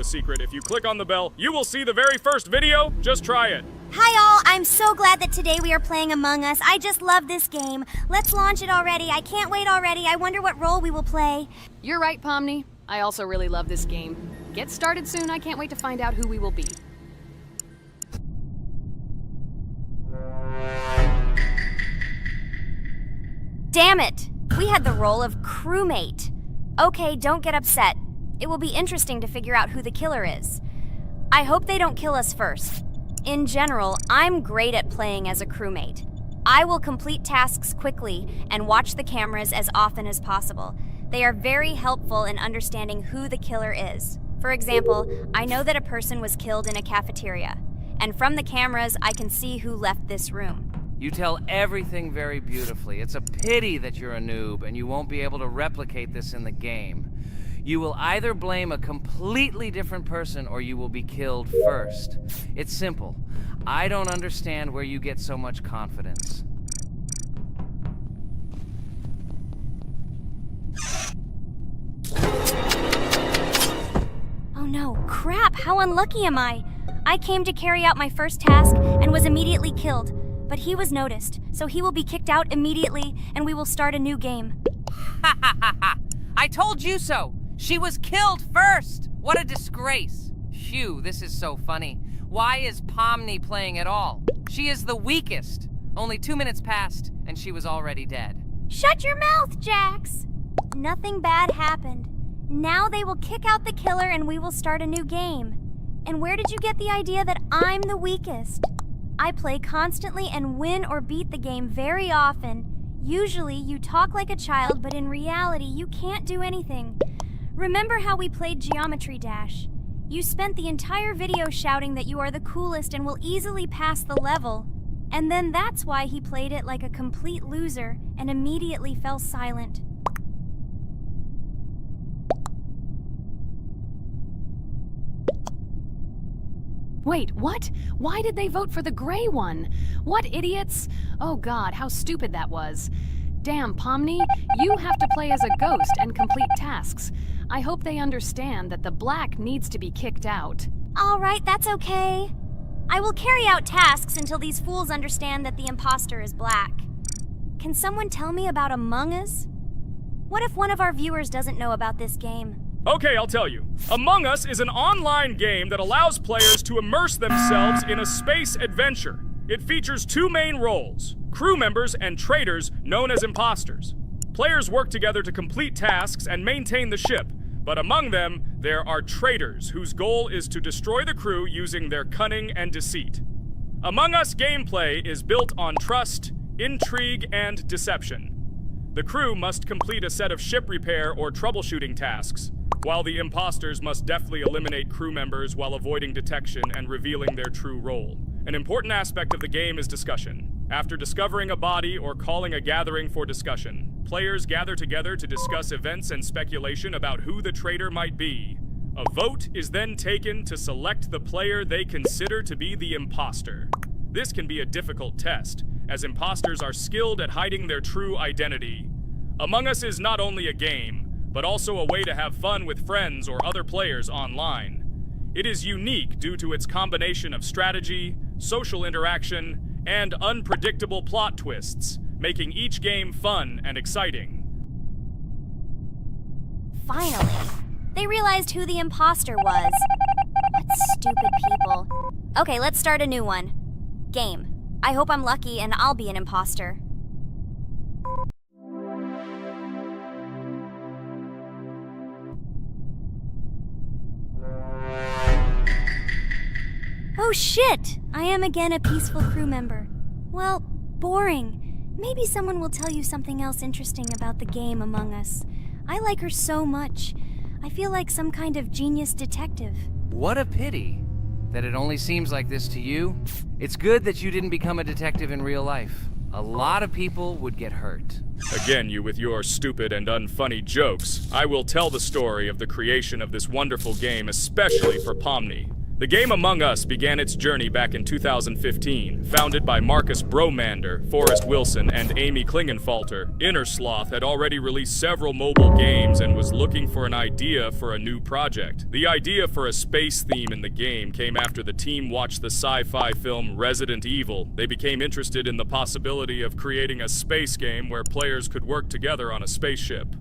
a secret. If you click on the bell, you will see the very first video. Just try it. Hi all, I'm so glad that today we are playing Among Us. I just love this game. Let's launch it already. I can't wait already. I wonder what role we will play. You're right, Pomni. I also really love this game. Get started soon. I can't wait to find out who we will be. Damn it! We had the role of crewmate. Okay, don't get upset. It will be interesting to figure out who the killer is. I hope they don't kill us first. In general, I'm great at playing as a crewmate. I will complete tasks quickly and watch the cameras as often as possible. They are very helpful in understanding who the killer is. For example, I know that a person was killed in a cafeteria, and from the cameras, I can see who left this room. You tell everything very beautifully. It's a pity that you're a noob and you won't be able to replicate this in the game. You will either blame a completely different person or you will be killed first. It's simple. I don't understand where you get so much confidence. Oh no, crap, how unlucky am I? I came to carry out my first task and was immediately killed, but he was noticed, so he will be kicked out immediately and we will start a new game. Ha ha ha ha! I told you so! She was killed first! What a disgrace! Phew, this is so funny. Why is Pomni playing at all? She is the weakest. Only 2 minutes passed, and she was already dead. Shut your mouth, Jax! Nothing bad happened. Now they will kick out the killer and we will start a new game. And where did you get the idea that I'm the weakest? I play constantly and win or beat the game very often. Usually you talk like a child, but in reality you can't do anything. Remember how we played Geometry Dash? You spent the entire video shouting that you are the coolest and will easily pass the level. And then that's why he played it like a complete loser and immediately fell silent. Wait, what? Why did they vote for the gray one? What idiots? Oh god, how stupid that was. Damn, Pomni, you have to play as a ghost and complete tasks. I hope they understand that the black needs to be kicked out. All right, that's okay. I will carry out tasks until these fools understand that the imposter is black. Can someone tell me about Among Us? What if one of our viewers doesn't know about this game? Okay, I'll tell you. Among Us is an online game that allows players to immerse themselves in a space adventure. It features 2 main roles, crew members and traitors known as imposters. Players work together to complete tasks and maintain the ship, but among them, there are traitors whose goal is to destroy the crew using their cunning and deceit. Among Us gameplay is built on trust, intrigue, and deception. The crew must complete a set of ship repair or troubleshooting tasks, while the imposters must deftly eliminate crew members while avoiding detection and revealing their true role. An important aspect of the game is discussion. After discovering a body or calling a gathering for discussion, players gather together to discuss events and speculation about who the traitor might be. A vote is then taken to select the player they consider to be the imposter. This can be a difficult test, as imposters are skilled at hiding their true identity. Among Us is not only a game, but also a way to have fun with friends or other players online. It is unique due to its combination of strategy, social interaction, and unpredictable plot twists, making each game fun and exciting. Finally, they realized who the imposter was. What stupid people. Okay, let's start a new one. Game. I hope I'm lucky and I'll be an imposter. Oh shit! I am again a peaceful crew member. Well, boring. Maybe someone will tell you something else interesting about the game Among Us. I like her so much. I feel like some kind of genius detective. What a pity that it only seems like this to you. It's good that you didn't become a detective in real life. A lot of people would get hurt. Again, you with your stupid and unfunny jokes. I will tell the story of the creation of this wonderful game, especially for Pomni. The game Among Us began its journey back in 2015. Founded by Marcus Bromander, Forrest Wilson, and Amy Klingenfalter, Innersloth had already released several mobile games and was looking for an idea for a new project. The idea for a space theme in the game came after the team watched the sci-fi film Resident Evil. They became interested in the possibility of creating a space game where players could work together on a spaceship.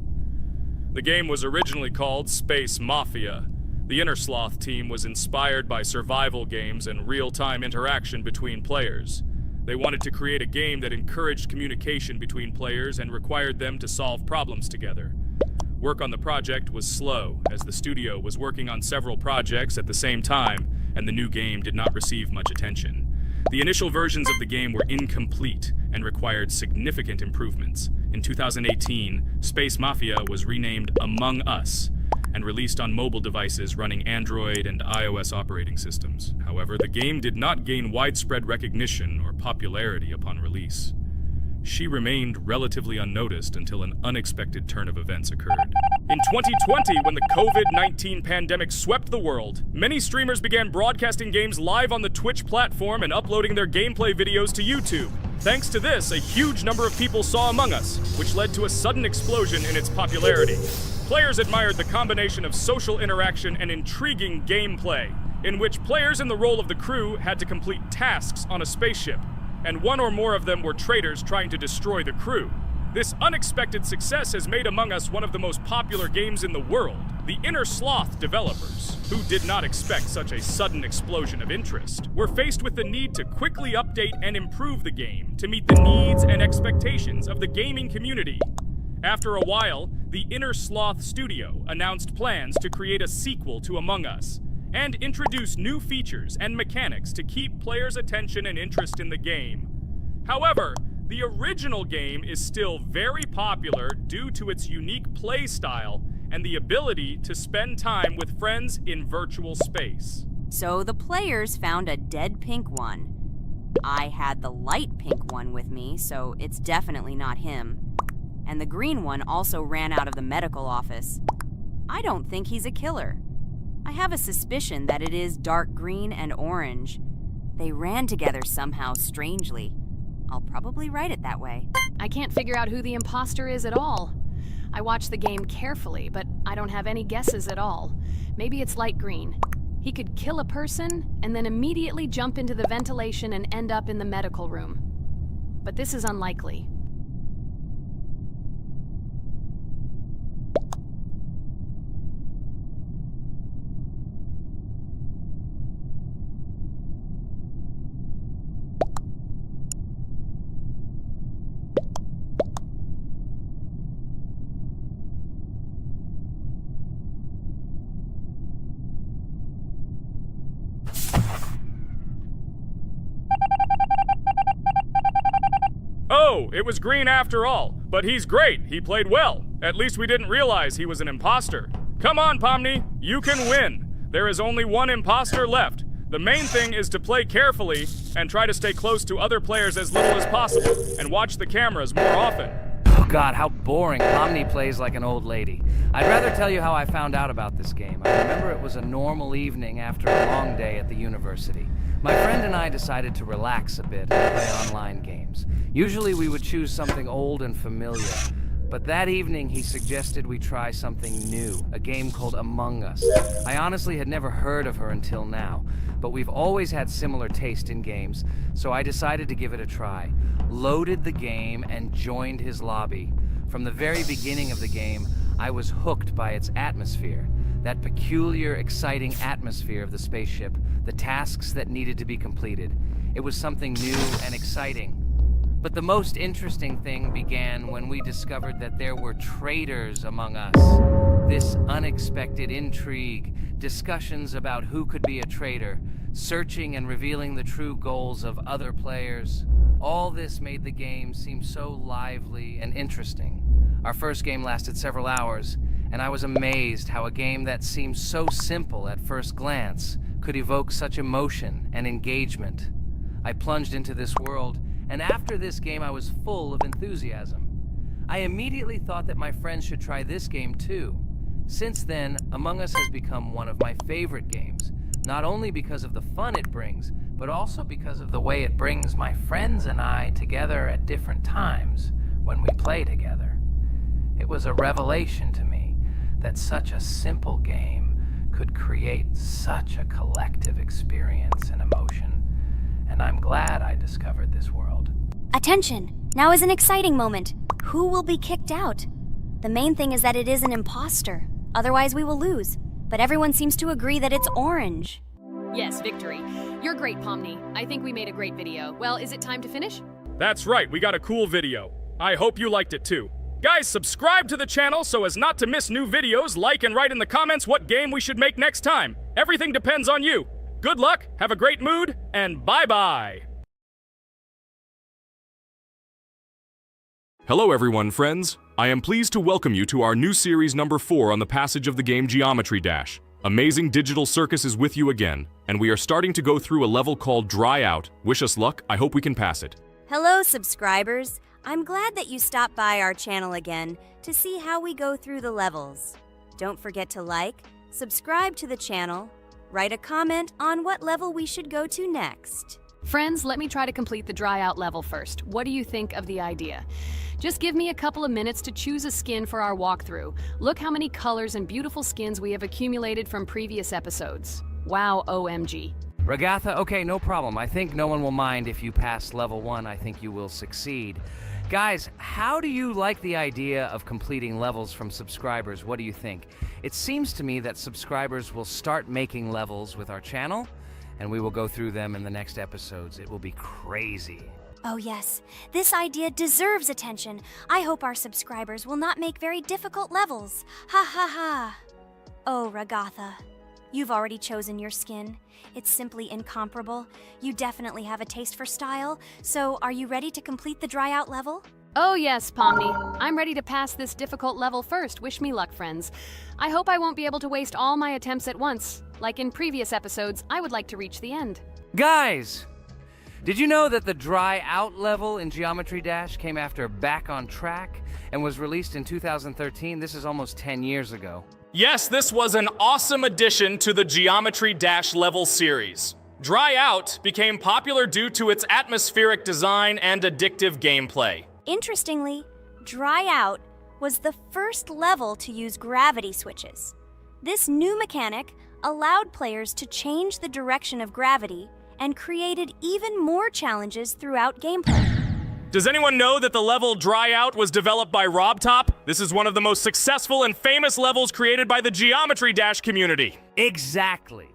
The game was originally called Space Mafia. The Innersloth team was inspired by survival games and real-time interaction between players. They wanted to create a game that encouraged communication between players and required them to solve problems together. Work on the project was slow, as the studio was working on several projects at the same time, and the new game did not receive much attention. The initial versions of the game were incomplete and required significant improvements. In 2018, Space Mafia was renamed Among Us and released on mobile devices running Android and iOS operating systems. However, the game did not gain widespread recognition or popularity upon release. She remained relatively unnoticed until an unexpected turn of events occurred. In 2020, when the COVID-19 pandemic swept the world, many streamers began broadcasting games live on the Twitch platform and uploading their gameplay videos to YouTube. Thanks to this, a huge number of people saw Among Us, which led to a sudden explosion in its popularity. Players admired the combination of social interaction and intriguing gameplay, in which players in the role of the crew had to complete tasks on a spaceship, and one or more of them were traitors trying to destroy the crew. This unexpected success has made Among Us one of the most popular games in the world. The Innersloth developers, who did not expect such a sudden explosion of interest, were faced with the need to quickly update and improve the game to meet the needs and expectations of the gaming community. After a while, the Innersloth studio announced plans to create a sequel to Among Us and introduce new features and mechanics to keep players' attention and interest in the game. However, the original game is still very popular due to its unique play style and the ability to spend time with friends in virtual space. So the players found a dead pink one. I had the light pink one with me, so it's definitely not him. And the green one also ran out of the medical office. I don't think he's a killer. I have a suspicion that it is dark green and orange. They ran together somehow strangely. I'll probably write it that way. I can't figure out who the imposter is at all. I watched the game carefully, but I don't have any guesses at all. Maybe it's light green. He could kill a person and then immediately jump into the ventilation and end up in the medical room. But this is unlikely. Oh, it was green after all. But he's great. He played well. At least we didn't realize he was an imposter. Come on, Pomni. You can win. There is only one imposter left. The main thing is to play carefully and try to stay close to other players as little as possible and watch the cameras more often. Oh God, how boring. Pomni plays like an old lady. I'd rather tell you how I found out about this game. I remember it was a normal evening after a long day at the university. My friend and I decided to relax a bit and play online games. Usually we would choose something old and familiar, but that evening he suggested we try something new, a game called Among Us. I honestly had never heard of her until now, but we've always had similar taste in games, so I decided to give it a try. Loaded the game and joined his lobby. From the very beginning of the game, I was hooked by its atmosphere. That peculiar, exciting atmosphere of the spaceship, the tasks that needed to be completed. It was something new and exciting. But the most interesting thing began when we discovered that there were traitors among us. This unexpected intrigue, discussions about who could be a traitor, searching and revealing the true goals of other players. All this made the game seem so lively and interesting. Our first game lasted several hours, and I was amazed how a game that seemed so simple at first glance could evoke such emotion and engagement. I plunged into this world, and after this game I was full of enthusiasm. I immediately thought that my friends should try this game too. Since then, Among Us has become one of my favorite games, not only because of the fun it brings, but also because of the way it brings my friends and I together at different times when we play together. It was a revelation to me that such a simple game could create such a collective experience and emotion, and I'm glad I discovered this world. Attention! Now is an exciting moment. Who will be kicked out? The main thing is that it is an imposter. Otherwise, we will lose. But everyone seems to agree that it's orange. Yes, victory. You're great, Pomni. I think we made a great video. Well, is it time to finish? That's right, we got a cool video. I hope you liked it too. Guys, subscribe to the channel so as not to miss new videos, like and write in the comments what game we should make next time. Everything depends on you. Good luck, have a great mood, and bye-bye. Hello everyone, friends. I am pleased to welcome you to our new series number 4 on the passage of the game Geometry Dash. Amazing Digital Circus is with you again, and we are starting to go through a level called Dry Out. Wish us luck, I hope we can pass it. Hello, subscribers. I'm glad that you stopped by our channel again to see how we go through the levels. Don't forget to like, subscribe to the channel, write a comment on what level we should go to next. Friends, let me try to complete the Dry Out level first. What do you think of the idea? Just give me a couple of minutes to choose a skin for our walkthrough. Look how many colors and beautiful skins we have accumulated from previous episodes. Wow, OMG. Ragatha, okay, no problem. I think no one will mind if you pass level 1. I think you will succeed. Guys, how do you like the idea of completing levels from subscribers? What do you think? It seems to me that subscribers will start making levels with our channel, and we will go through them in the next episodes. It will be crazy. Oh yes, this idea deserves attention. I hope our subscribers will not make very difficult levels. Ha ha ha. Oh, Ragatha, you've already chosen your skin. It's simply incomparable. You definitely have a taste for style. So, are you ready to complete the Dry Out level? Oh yes, Pomni. I'm ready to pass this difficult level first. Wish me luck, friends. I hope I won't be able to waste all my attempts at once. Like in previous episodes, I would like to reach the end. Guys! Did you know that the Dry Out level in Geometry Dash came after Back on Track and was released in 2013? This is almost 10 years ago. Yes, this was an awesome addition to the Geometry Dash level series. Dry Out became popular due to its atmospheric design and addictive gameplay. Interestingly, Dry Out was the first level to use gravity switches. This new mechanic allowed players to change the direction of gravity and created even more challenges throughout gameplay. Does anyone know that the level Dry Out was developed by RobTop? This is one of the most successful and famous levels created by the Geometry Dash community. Exactly.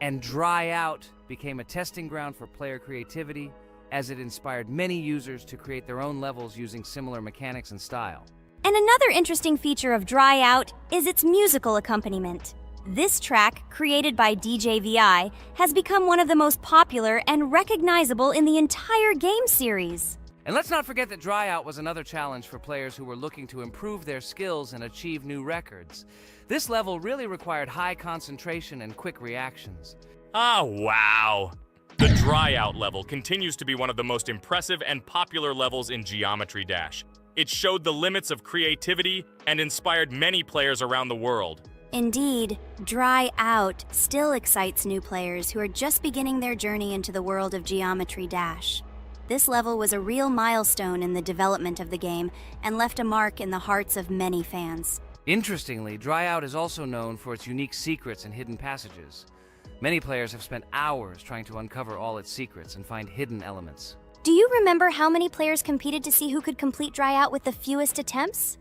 And Dry Out became a testing ground for player creativity, as it inspired many users to create their own levels using similar mechanics and style. And another interesting feature of Dry Out is its musical accompaniment. This track, created by DJ VI, has become one of the most popular and recognizable in the entire game series. And let's not forget that Dry Out was another challenge for players who were looking to improve their skills and achieve new records. This level really required high concentration and quick reactions. Ah, wow. The Dry Out level continues to be one of the most impressive and popular levels in Geometry Dash. It showed the limits of creativity and inspired many players around the world. Indeed, Dry Out still excites new players who are just beginning their journey into the world of Geometry Dash. This level was a real milestone in the development of the game and left a mark in the hearts of many fans. Interestingly, Dry Out is also known for its unique secrets and hidden passages. Many players have spent hours trying to uncover all its secrets and find hidden elements. Do you remember how many players competed to see who could complete Dry Out with the fewest attempts?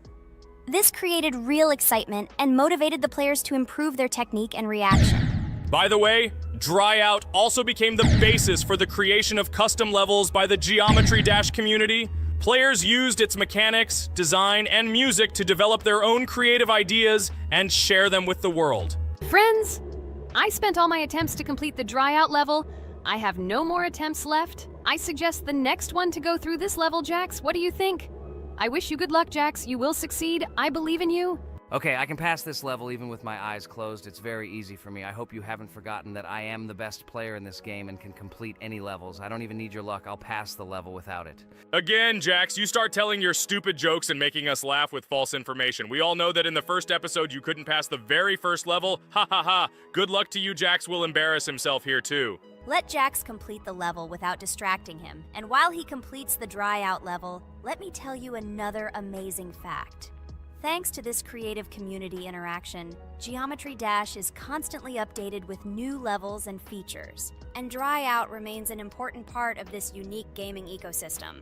This created real excitement and motivated the players to improve their technique and reaction. By the way, Dry Out also became the basis for the creation of custom levels by the Geometry Dash community. Players used its mechanics, design, and music to develop their own creative ideas and share them with the world. Friends, I spent all my attempts to complete the Dry Out level. I have no more attempts left. I suggest the next one to go through this level, Jax. What do you think? I wish you good luck, Jax. You will succeed. I believe in you. Okay, I can pass this level even with my eyes closed. It's very easy for me. I hope you haven't forgotten that I am the best player in this game and can complete any levels. I don't even need your luck. I'll pass the level without it. Again, Jax, you start telling your stupid jokes and making us laugh with false information. We all know that in the first episode you couldn't pass the very first level. Ha ha ha. Good luck to you, Jax will embarrass himself here too. Let Jax complete the level without distracting him. And while he completes the dry out level, let me tell you another amazing fact. Thanks to this creative community interaction, Geometry Dash is constantly updated with new levels and features, and Dry Out remains an important part of this unique gaming ecosystem.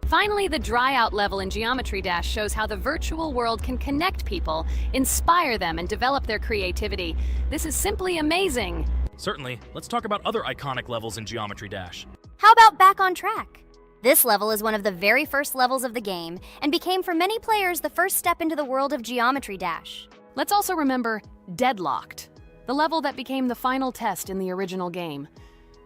Finally, the Dry Out level in Geometry Dash shows how the virtual world can connect people, inspire them, and develop their creativity. This is simply amazing. Certainly. Let's talk about other iconic levels in Geometry Dash. How about Back on Track? This level is one of the very first levels of the game and became for many players the first step into the world of Geometry Dash. Let's also remember Deadlocked, the level that became the final test in the original game.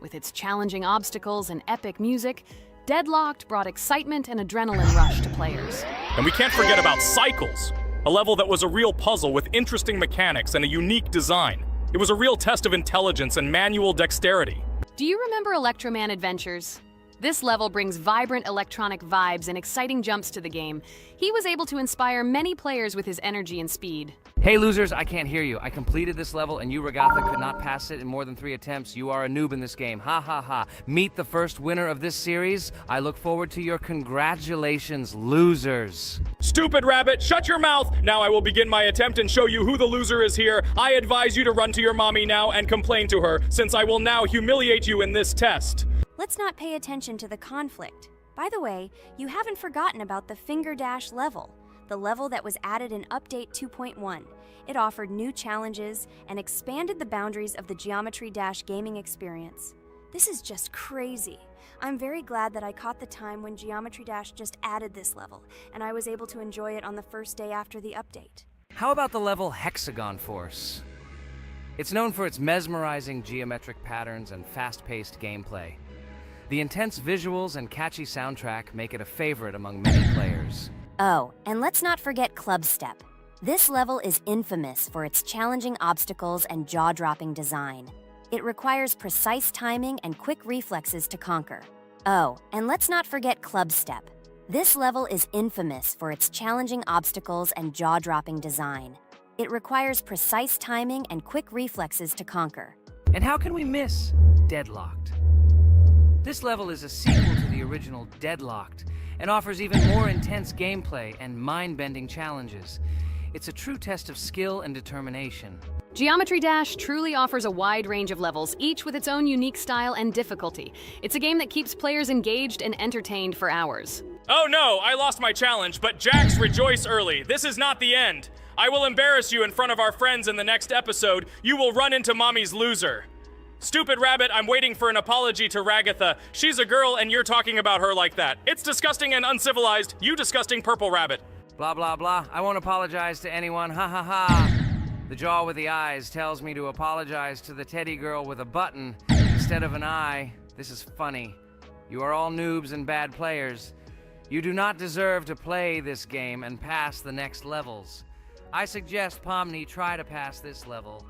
With its challenging obstacles and epic music, Deadlocked brought excitement and adrenaline rush to players. And we can't forget about Cycles, a level that was a real puzzle with interesting mechanics and a unique design. It was a real test of intelligence and manual dexterity. Do you remember Electroman Adventures? This level brings vibrant electronic vibes and exciting jumps to the game. He was able to inspire many players with his energy and speed. Hey losers, I can't hear you. I completed this level and you, Regatha, could not pass it in more than 3 attempts. You are a noob in this game. Ha ha ha. Meet the first winner of this series. I look forward to your congratulations, losers. Stupid rabbit, shut your mouth! Now I will begin my attempt and show you who the loser is here. I advise you to run to your mommy now and complain to her, since I will now humiliate you in this test. Let's not pay attention to the conflict. By the way, you haven't forgotten about the Finger Dash level, the level that was added in Update 2.1. It offered new challenges and expanded the boundaries of the Geometry Dash gaming experience. This is just crazy. I'm very glad that I caught the time when Geometry Dash just added this level, and I was able to enjoy it on the first day after the update. How about the level Hexagon Force? It's known for its mesmerizing geometric patterns and fast-paced gameplay. The intense visuals and catchy soundtrack make it a favorite among many players. Oh, and let's not forget Club Step. This level is infamous for its challenging obstacles and jaw-dropping design. It requires precise timing and quick reflexes to conquer. Oh, and let's not forget Club Step. This level is infamous for its challenging obstacles and jaw-dropping design. It requires precise timing and quick reflexes to conquer. And how can we miss Deadlocked? This level is a sequel to the original Deadlocked and offers even more intense gameplay and mind-bending challenges. It's a true test of skill and determination. Geometry Dash truly offers a wide range of levels, each with its own unique style and difficulty. It's a game that keeps players engaged and entertained for hours. Oh no, I lost my challenge, but Jax, rejoice early. This is not the end. I will embarrass you in front of our friends in the next episode. You will run into Mommy's loser. Stupid rabbit, I'm waiting for an apology to Ragatha. She's a girl and you're talking about her like that. It's disgusting and uncivilized, you disgusting purple rabbit. Blah, blah, blah. I won't apologize to anyone. Ha ha ha. The jaw with the eyes tells me to apologize to the teddy girl with a button instead of an eye. This is funny. You are all noobs and bad players. You do not deserve to play this game and pass the next levels. I suggest Pomni try to pass this level.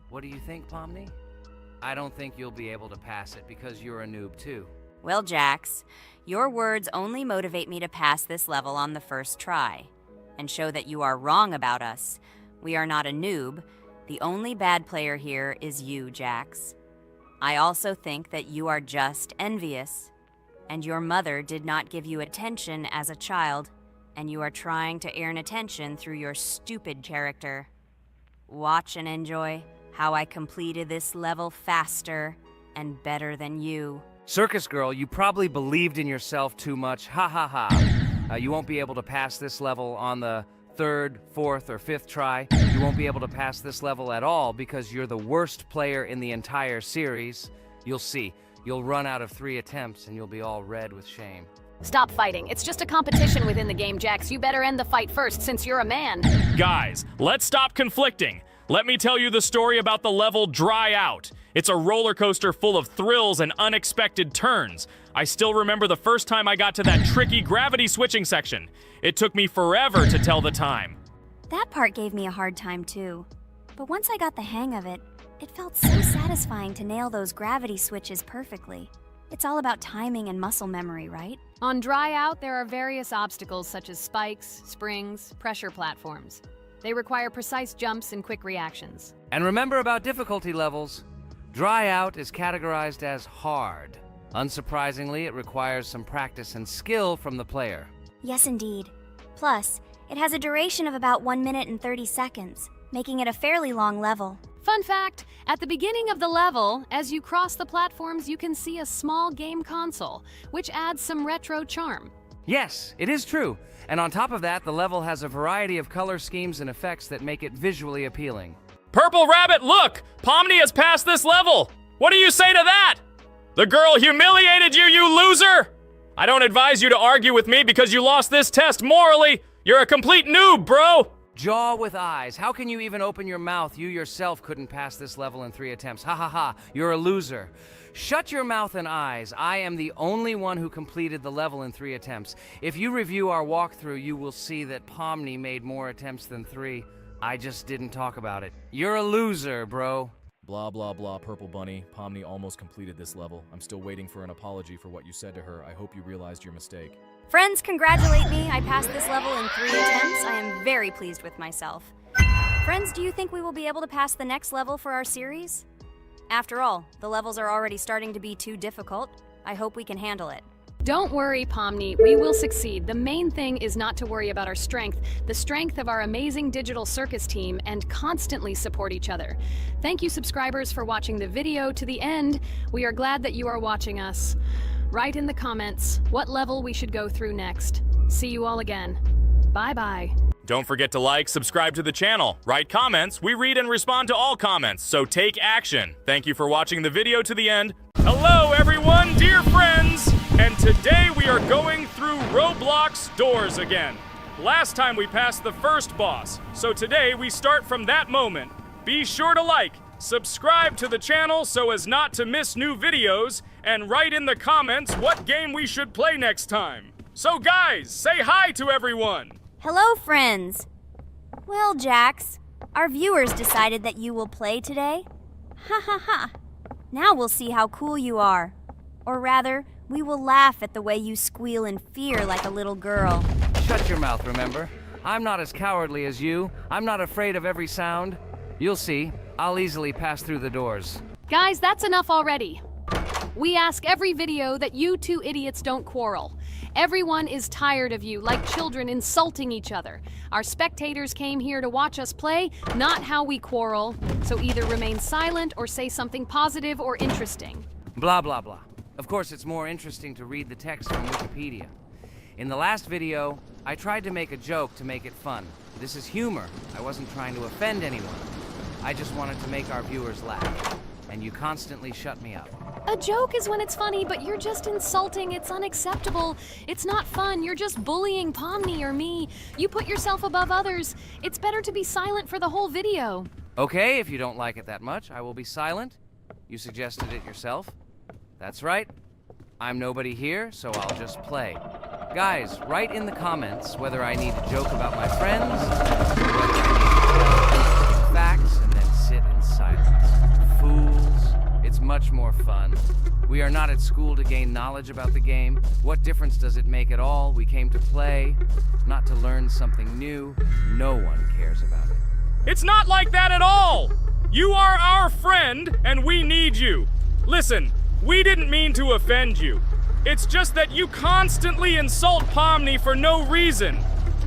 What do you think, Pomni? I don't think you'll be able to pass it because you're a noob too. Well, Jax, your words only motivate me to pass this level on the first try and show that you are wrong about us. We are not a noob. The only bad player here is you, Jax. I also think that you are just envious, and your mother did not give you attention as a child, and you are trying to earn attention through your stupid character. Watch and enjoy how I completed this level faster and better than you. Circus girl, you probably believed in yourself too much. Ha ha ha. You won't be able to pass this level on the 3rd, 4th, or 5th try. You won't be able to pass this level at all because you're the worst player in the entire series. You'll see. You'll run out of 3 attempts and you'll be all red with shame. Stop fighting. It's just a competition within the game, Jax. You better end the fight first since you're a man. Guys, let's stop conflicting. Let me tell you the story about the level Dry Out. It's a roller coaster full of thrills and unexpected turns. I still remember the first time I got to that tricky gravity switching section. It took me forever to tell the time. That part gave me a hard time too. But once I got the hang of it, it felt so satisfying to nail those gravity switches perfectly. It's all about timing and muscle memory, right? On Dry Out, there are various obstacles such as spikes, springs, pressure platforms. They require precise jumps and quick reactions. And remember about difficulty levels. Dry Out is categorized as hard. Unsurprisingly, it requires some practice and skill from the player. Yes, indeed. Plus, it has a duration of about 1 minute and 30 seconds, making it a fairly long level. Fun fact, at the beginning of the level, as you cross the platforms, you can see a small game console, which adds some retro charm. Yes, it is true. And on top of that, the level has a variety of color schemes and effects that make it visually appealing. Purple Rabbit, look! Pomni has passed this level! What do you say to that? The girl humiliated you, you loser! I don't advise you to argue with me because you lost this test morally. You're a complete noob, bro! Jaw with eyes. How can you even open your mouth? You yourself couldn't pass this level in 3 attempts. Ha ha ha. You're a loser. Shut your mouth and eyes. I am the only one who completed the level in 3 attempts. If you review our walkthrough, you will see that Pomni made more attempts than 3. I just didn't talk about it. You're a loser, bro. Blah, blah, blah, Purple Bunny. Pomni almost completed this level. I'm still waiting for an apology for what you said to her. I hope you realized your mistake. Friends, congratulate me. I passed this level in 3 attempts. I am very pleased with myself. Friends, do you think we will be able to pass the next level for our series? After all, the levels are already starting to be too difficult. I hope we can handle it. Don't worry, Pomni, we will succeed. The main thing is not to worry about our strength, the strength of our amazing digital circus team, and constantly support each other. Thank you, subscribers, for watching the video to the end. We are glad that you are watching us. Write in the comments what level we should go through next. See you all again. Bye-bye. Don't forget to like, subscribe to the channel, write comments. We read and respond to all comments, so take action. Thank you for watching the video to the end. Hello, everyone, dear friends! And today we are going through Roblox doors again. Last time we passed the first boss, so today we start from that moment. Be sure to like, subscribe to the channel so as not to miss new videos, and write in the comments what game we should play next time. So guys, say hi to everyone! Hello, friends. Well, Jax, our viewers decided that you will play today. Ha ha ha. Now we'll see how cool you are. Or rather, we will laugh at the way you squeal in fear like a little girl. Shut your mouth, remember? I'm not as cowardly as you. I'm not afraid of every sound. You'll see. I'll easily pass through the doors. Guys, that's enough already. We ask every video that you two idiots don't quarrel. Everyone is tired of you, like children insulting each other. Our spectators came here to watch us play, not how we quarrel. So either remain silent or say something positive or interesting. Blah, blah, blah. Of course, it's more interesting to read the text from Wikipedia. In the last video, I tried to make a joke to make it fun. This is humor. I wasn't trying to offend anyone. I just wanted to make our viewers laugh. And you constantly shut me up. A joke is when it's funny, but you're just insulting. It's unacceptable. It's not fun. You're just bullying Pomni or me. You put yourself above others. It's better to be silent for the whole video. Okay, if you don't like it that much, I will be silent. You suggested it yourself. That's right. I'm nobody here, so I'll just play. Guys, write in the comments whether I need to joke about my friends, or whether I need to facts and then sit in silence. Fools. It's much more fun. We are not at school to gain knowledge about the game. What difference does it make at all? We came to play, not to learn something new. No one cares about it. It's not like that at all! You are our friend, and we need you. Listen, we didn't mean to offend you. It's just that you constantly insult Pomni for no reason.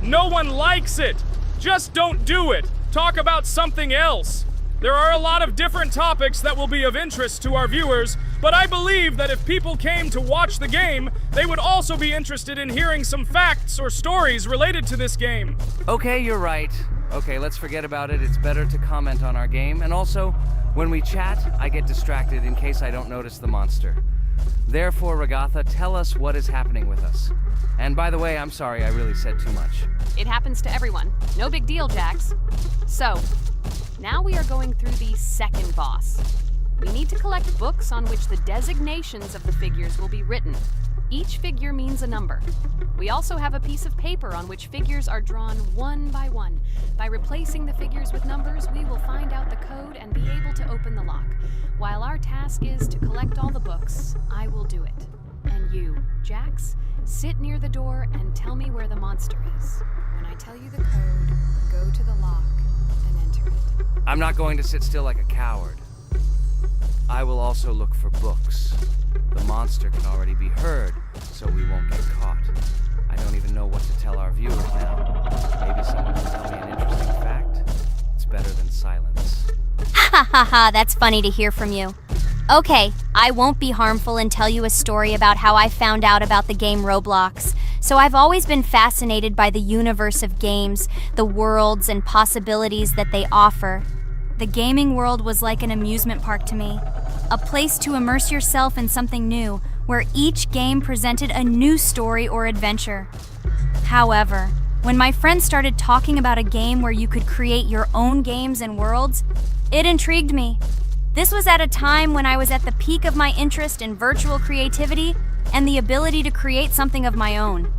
No one likes it. Just don't do it. Talk about something else. There are a lot of different topics that will be of interest to our viewers, but I believe that if people came to watch the game, they would also be interested in hearing some facts or stories related to this game. Okay, you're right. Okay, let's forget about it. It's better to comment on our game. And also, when we chat, I get distracted in case I don't notice the monster. Therefore, Ragatha, tell us what is happening with us. And by the way, I'm sorry, I really said too much. It happens to everyone. No big deal, Jax. So, now we are going through the second boss. We need to collect books on which the designations of the figures will be written. Each figure means a number. We also have a piece of paper on which figures are drawn one by one. By replacing the figures with numbers, we will find out the code and be able to open the lock. While our task is to collect all the books, I will do it. And you, Jax, sit near the door and tell me where the monster is. When I tell you the code, go to the lock and enter it. I'm not going to sit still like a coward. I will also look for books. The monster can already be heard, so we won't get caught. I don't even know what to tell our viewers now. Maybe someone can tell me an interesting fact. It's better than silence. Ha ha ha, that's funny to hear from you. Okay, I won't be harmful and tell you a story about how I found out about the game Roblox. So I've always been fascinated by the universe of games, the worlds and possibilities that they offer. The gaming world was like an amusement park to me, a place to immerse yourself in something new, where each game presented a new story or adventure. However, when my friends started talking about a game where you could create your own games and worlds, it intrigued me. This was at a time when I was at the peak of my interest in virtual creativity and the ability to create something of my own.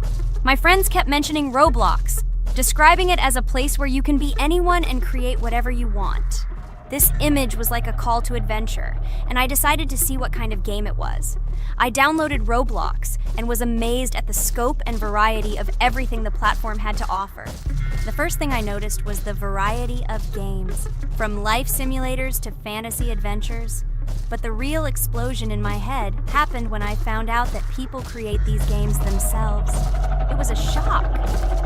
My friends kept mentioning Roblox, describing it as a place where you can be anyone and create whatever you want. This image was like a call to adventure, and I decided to see what kind of game it was. I downloaded Roblox and was amazed at the scope and variety of everything the platform had to offer. The first thing I noticed was the variety of games, from life simulators to fantasy adventures. But the real explosion in my head happened when I found out that people create these games themselves. It was a shock.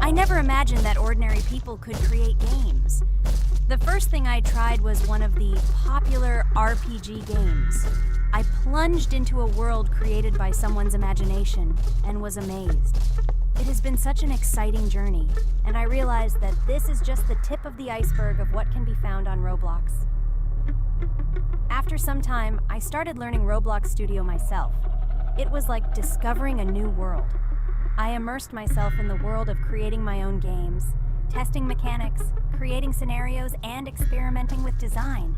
I never imagined that ordinary people could create games. The first thing I tried was one of the popular RPG games. I plunged into a world created by someone's imagination and was amazed. It has been such an exciting journey, and I realized that this is just the tip of the iceberg of what can be found on Roblox. After some time, I started learning Roblox Studio myself. It was like discovering a new world. I immersed myself in the world of creating my own games, testing mechanics, creating scenarios, and experimenting with design.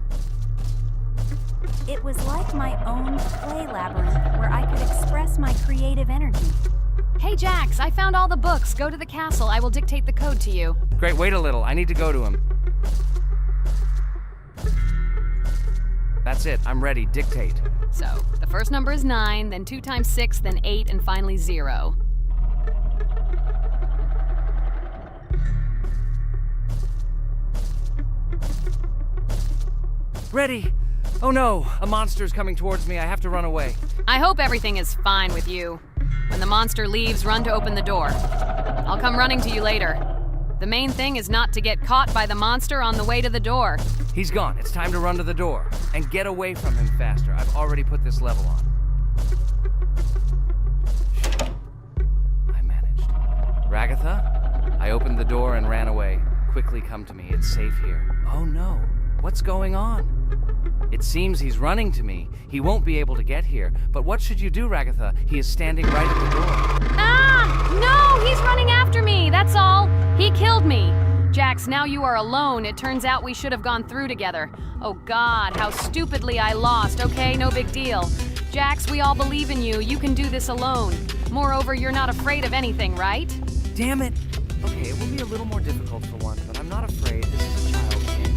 It was like my own play labyrinth where I could express my creative energy. Hey Jax, I found all the books. Go to the castle. I will dictate the code to you. Great, wait a little. I need to go to him. That's it. I'm ready. Dictate. So, the first number is 9, then 2 times 6, then 8, and finally 0. Ready! Oh no! A monster's coming towards me. I have to run away. I hope everything is fine with you. When the monster leaves, run to open the door. I'll come running to you later. The main thing is not to get caught by the monster on the way to the door. He's gone. It's time to run to the door. And get away from him faster. I've already put this level on. I managed. Ragatha? I opened the door and ran away. Quickly come to me. It's safe here. Oh no. What's going on? It seems he's running to me. He won't be able to get here. But what should you do, Ragatha? He is standing right at the door. Ah! No! He's running after me! That's all! He killed me! Jax, now you are alone. It turns out we should have gone through together. Oh God, how stupidly I lost. Okay, no big deal. Jax, we all believe in you. You can do this alone. Moreover, you're not afraid of anything, right? Damn it! Okay, it will be a little more difficult for one, but I'm not afraid. This is a child's game.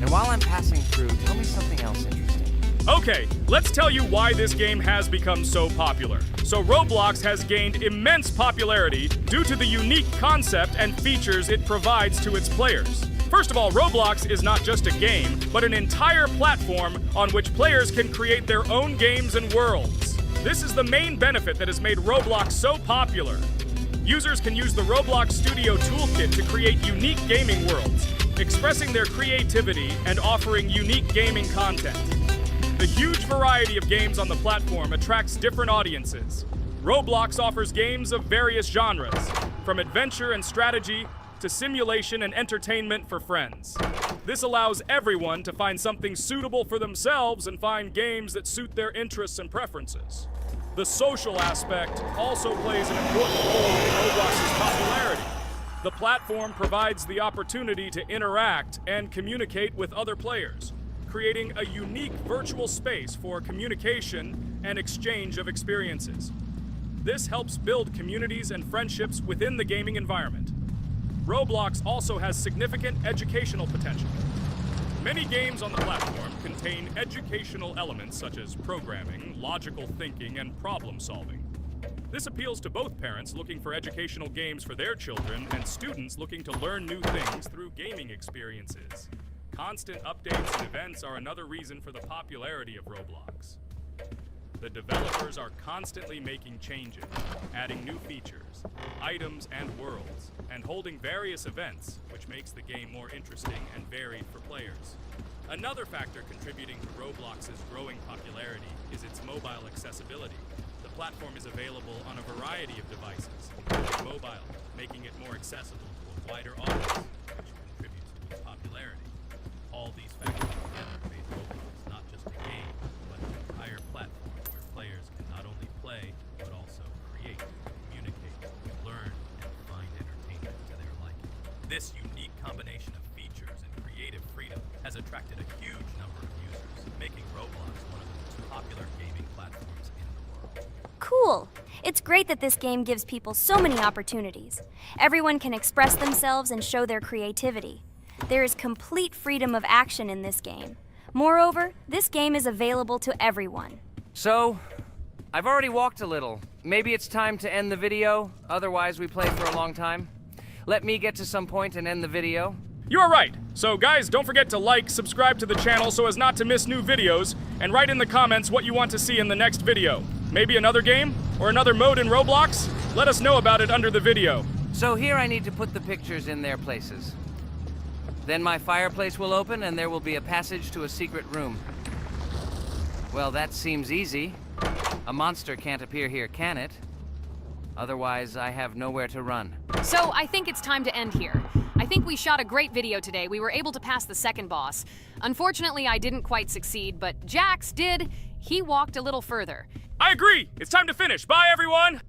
And while I'm passing through, tell me something else interesting. Okay, let's tell you why this game has become so popular. So Roblox has gained immense popularity due to the unique concept and features it provides to its players. First of all, Roblox is not just a game, but an entire platform on which players can create their own games and worlds. This is the main benefit that has made Roblox so popular. Users can use the Roblox Studio Toolkit to create unique gaming worlds, expressing their creativity and offering unique gaming content. The huge variety of games on the platform attracts different audiences. Roblox offers games of various genres, from adventure and strategy to simulation and entertainment for friends. This allows everyone to find something suitable for themselves and find games that suit their interests and preferences. The social aspect also plays an important role in Roblox's popularity. The platform provides the opportunity to interact and communicate with other players, creating a unique virtual space for communication and exchange of experiences. This helps build communities and friendships within the gaming environment. Roblox also has significant educational potential. Many games on the platform contain educational elements such as programming, logical thinking, and problem solving. This appeals to both parents looking for educational games for their children and students looking to learn new things through gaming experiences. Constant updates and events are another reason for the popularity of Roblox. The developers are constantly making changes, adding new features, items, and worlds, and holding various events, which makes the game more interesting and varied for players. Another factor contributing to Roblox's growing popularity is its mobile accessibility. The platform is available on a variety of devices, including mobile, making it more accessible to a wider audience, which contributes to its popularity. All these factors together made Roblox not just a game, but an entire platform where players can not only play, but also create, communicate, learn, and find entertainment to their liking. This unique combination of features and creative freedom has attracted a huge number of users, making Roblox one of the most popular gaming platforms in the world. Cool! It's great that this game gives people so many opportunities. Everyone can express themselves and show their creativity. There is complete freedom of action in this game. Moreover, this game is available to everyone. So, I've already walked a little. Maybe it's time to end the video, otherwise we play for a long time. Let me get to some point and end the video. You are right. So guys, don't forget to like, subscribe to the channel so as not to miss new videos, and write in the comments what you want to see in the next video. Maybe another game? Or another mode in Roblox? Let us know about it under the video. So here I need to put the pictures in their places. Then my fireplace will open and there will be a passage to a secret room. Well, that seems easy. A monster can't appear here, can it? Otherwise, I have nowhere to run. So I think it's time to end here. I think we shot a great video today. We were able to pass the second boss. Unfortunately, I didn't quite succeed, but Jax did. He walked a little further. I agree! It's time to finish. Bye, everyone!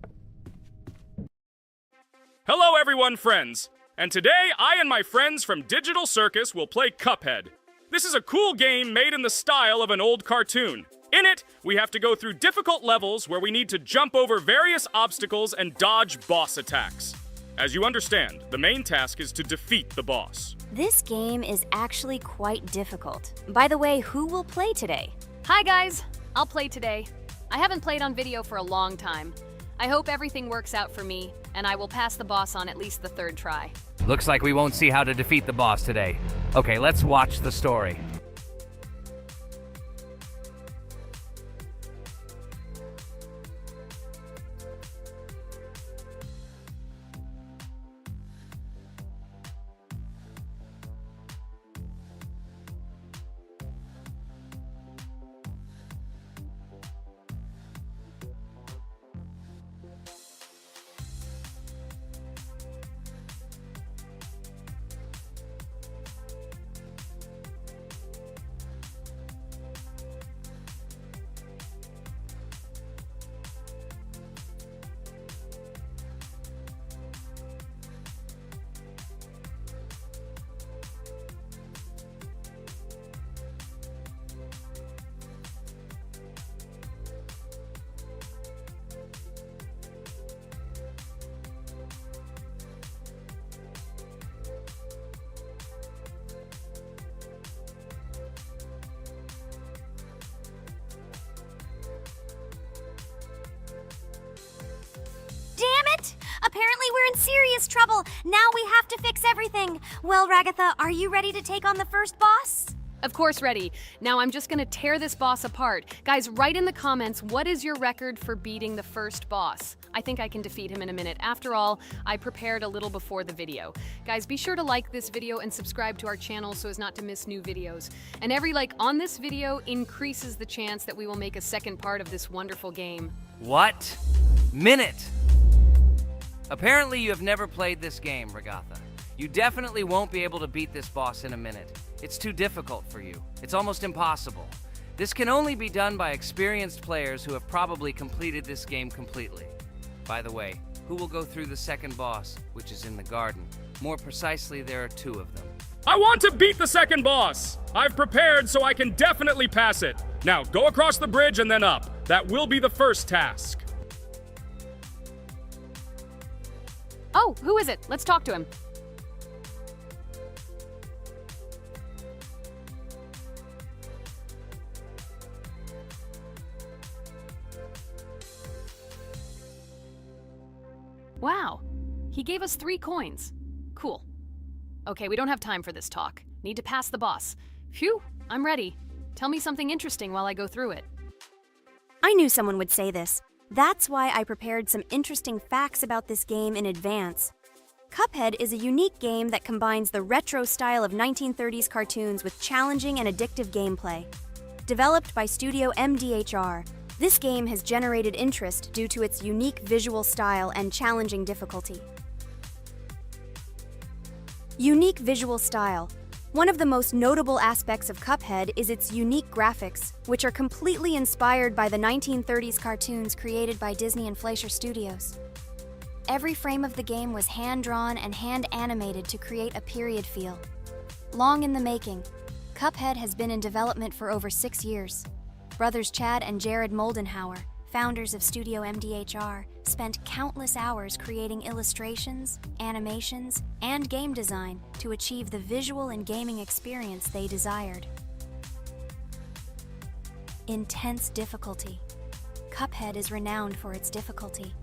Hello, everyone, friends. And today, I and my friends from Digital Circus will play Cuphead. This is a cool game made in the style of an old cartoon. In it, we have to go through difficult levels where we need to jump over various obstacles and dodge boss attacks. As you understand, the main task is to defeat the boss. This game is actually quite difficult. By the way, who will play today? Hi guys, I'll play today. I haven't played on video for a long time. I hope everything works out for me, and I will pass the boss on at least the third try. Looks like we won't see how to defeat the boss today. Okay, let's watch the story. Apparently we're in serious trouble. Now we have to fix everything. Well, Ragatha, are you ready to take on the first boss? Of course ready. Now I'm just gonna tear this boss apart. Guys, write in the comments, what is your record for beating the first boss? I think I can defeat him in a minute. After all, I prepared a little before the video. Guys, be sure to like this video and subscribe to our channel so as not to miss new videos. And every like on this video increases the chance that we will make a second part of this wonderful game. What? Minute! Apparently you have never played this game, Ragatha. You definitely won't be able to beat this boss in a minute. It's too difficult for you. It's almost impossible. This can only be done by experienced players who have probably completed this game completely. By the way, who will go through the second boss, which is in the garden? More precisely, there are two of them. I want to beat the second boss! I've prepared so I can definitely pass it. Now, go across the bridge and then up. That will be the first task. Oh, who is it? Let's talk to him. Wow, he gave us 3 coins. Cool. Okay, we don't have time for this talk. Need to pass the boss. Phew, I'm ready. Tell me something interesting while I go through it. I knew someone would say this. That's why I prepared some interesting facts about this game in advance. Cuphead is a unique game that combines the retro style of 1930s cartoons with challenging and addictive gameplay. Developed by Studio MDHR, this game has generated interest due to its unique visual style and challenging difficulty. Unique visual style. One of the most notable aspects of Cuphead is its unique graphics, which are completely inspired by the 1930s cartoons created by Disney and Fleischer Studios. Every frame of the game was hand-drawn and hand-animated to create a period feel. Long in the making, Cuphead has been in development for over 6 years. Brothers Chad and Jared Moldenhauer, founders of Studio MDHR, spent countless hours creating illustrations, animations, and game design to achieve the visual and gaming experience they desired. Intense difficulty. Cuphead is renowned for its difficulty.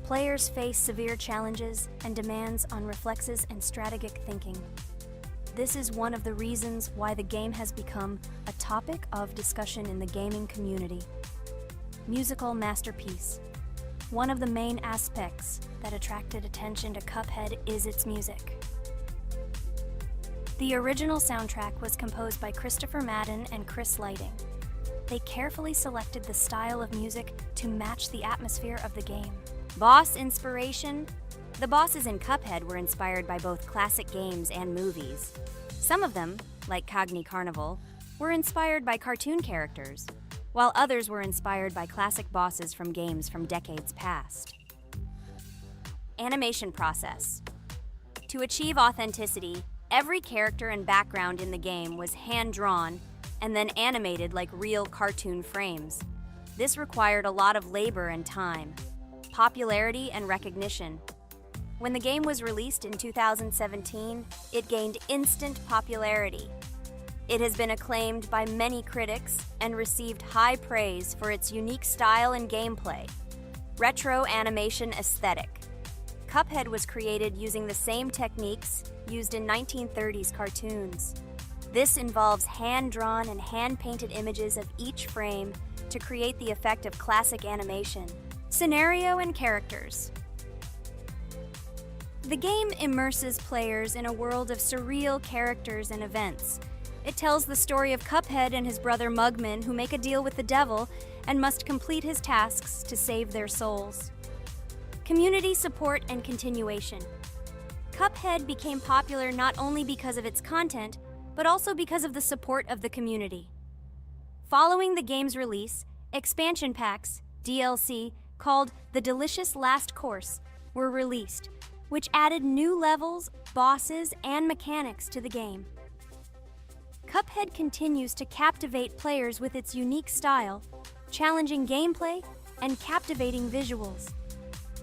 Players face severe challenges and demands on reflexes and strategic thinking. This is one of the reasons why the game has become a topic of discussion in the gaming community. Musical masterpiece. One of the main aspects that attracted attention to Cuphead is its music. The original soundtrack was composed by Christopher Madden and Chris Lighting. They carefully selected the style of music to match the atmosphere of the game. Boss inspiration. The bosses in Cuphead were inspired by both classic games and movies. Some of them, like Cogni Carnival, were inspired by cartoon characters, while others were inspired by classic bosses from games from decades past. Animation process. To achieve authenticity, every character and background in the game was hand-drawn and then animated like real cartoon frames. This required a lot of labor and time. Popularity and recognition. When the game was released in 2017, it gained instant popularity. It has been acclaimed by many critics and received high praise for its unique style and gameplay. Retro animation aesthetic. Cuphead was created using the same techniques used in 1930s cartoons. This involves hand-drawn and hand-painted images of each frame to create the effect of classic animation. Scenario and characters. The game immerses players in a world of surreal characters and events. It tells the story of Cuphead and his brother Mugman, who make a deal with the devil and must complete his tasks to save their souls. Community support and continuation. Cuphead became popular not only because of its content, but also because of the support of the community. Following the game's release, expansion packs, DLC, called The Delicious Last Course, were released, which added new levels, bosses, and mechanics to the game. Cuphead continues to captivate players with its unique style, challenging gameplay, and captivating visuals.